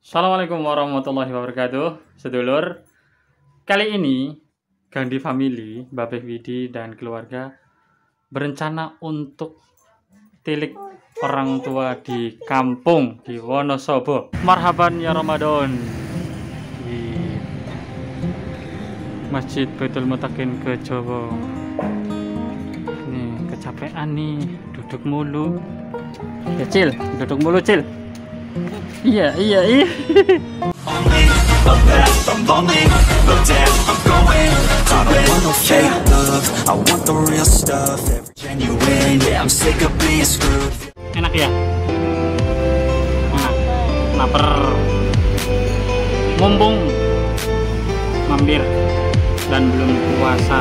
Assalamualaikum warahmatullahi wabarakatuh, sedulur. Kali ini Gandhi Family, Babeh Widi dan keluarga berencana untuk tilik orang tua di kampung di Wonosobo. Marhaban ya Ramadan di Masjid Baitul Mutakin ke Jawa. Nih kecapean nih, duduk mulu. Ya Cil, duduk mulu Cil. Iya. Enak ya? Enak. Lapar. Mumpung mampir dan belum puasa.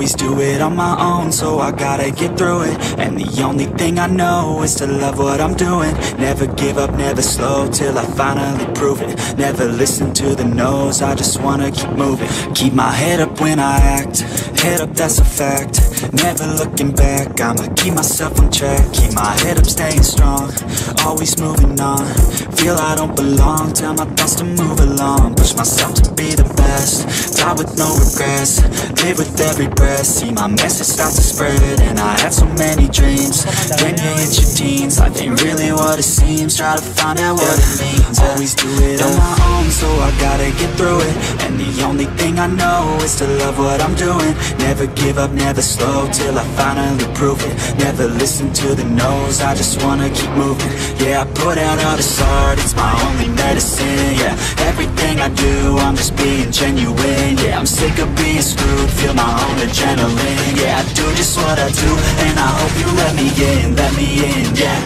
always do it on my own, so I gotta get through it. And the only thing I know is to love what I'm doing. Never give up, never slow, till I finally prove it. Never listen to the no's, I just wanna keep moving. Keep my head up when I act, head up, that's a fact. Never looking back, I'ma keep myself on track. Keep my head up, staying strong, always moving on. Feel I don't belong, tell my thoughts to move along. Push myself to be the best, die with no regrets. Live with every breath, see my message start to spread. And I had so many dreams, then you hit your teens. Life ain't really what it seems, try to find out what it means. Always do it on my own, so I gotta get through it. And the only thing I know is to love what I'm doing. Never give up, never slow, till I finally prove it. Never listen to the no's, I just wanna keep moving. Yeah, I put out all this art, it's my only medicine. Yeah, everything I do, I'm just being genuine. Yeah, I'm sick of being screwed, feel my own adrenaline. Yeah, I do just what I do, and I hope you let me in, yeah.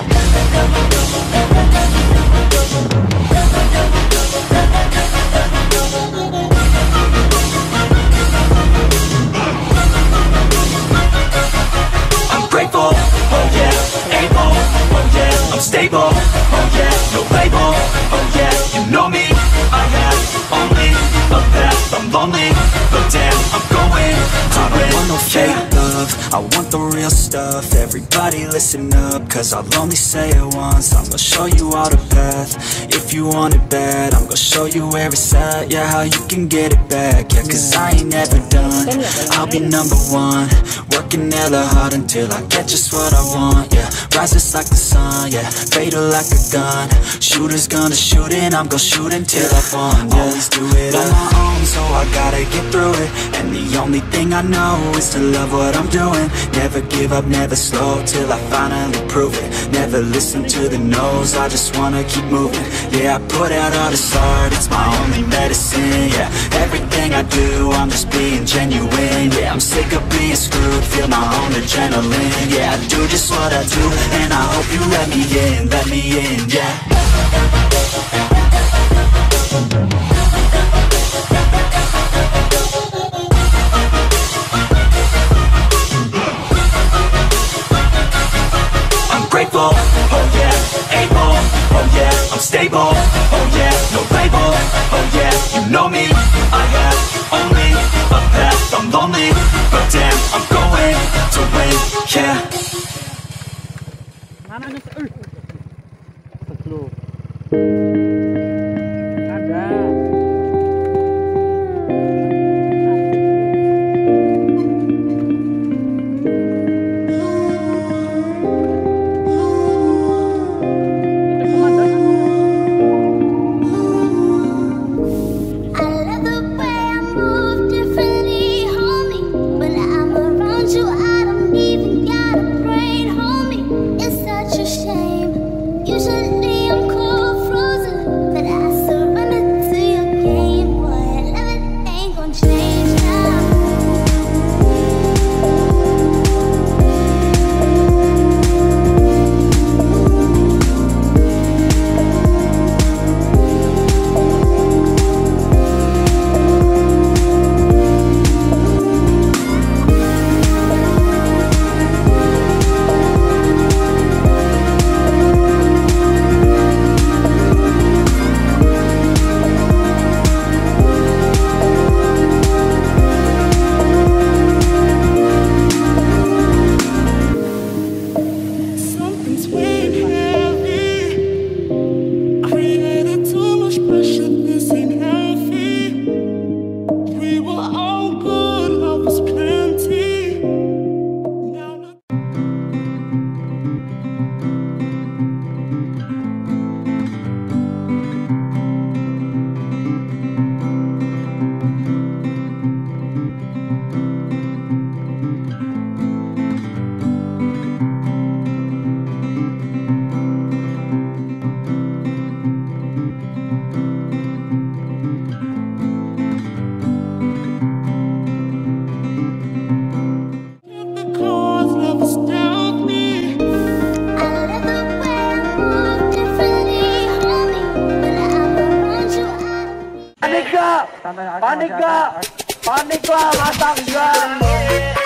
I'm grateful, oh yeah, able, oh yeah, I'm stable, oh yeah, no label, oh yeah, you know me, I have only a path, I'm lonely, but damn, I'm going to win. I want no fake love, I want the real stuff. Everybody listen up, cause I'll only say it once. I'm gonna show you all the path, if you want it bad. I'm gonna show you where it's at, yeah, how you can get it back. Yeah, cause I ain't never done, I'll be number one. Working hella hard until I get just what I want. Yeah, rises like the sun, yeah, fatal like a gun. Shooter's gonna shoot and I'm gonna shoot until I won. Yeah, always do it on my own, so I gotta get through it. And the only thing I know is to love what I'm doing. Never give up, never slow, till I finally prove it. Never listen to the no's, I just wanna keep moving. Yeah, I put out all this art, it's my only medicine. Yeah, everything I do, I'm just being genuine. Yeah, I'm sick of being screwed, feel my own adrenaline. Yeah, I do just what I do, and I hope you let me in, yeah. Grateful, oh yeah, able, oh yeah, I'm stable, oh yeah, no label, oh yeah, you know me, I have only a path, I'm lonely, but damn, I'm going to win, yeah. Panik gak? Panik gak? Panik lah, matang gak?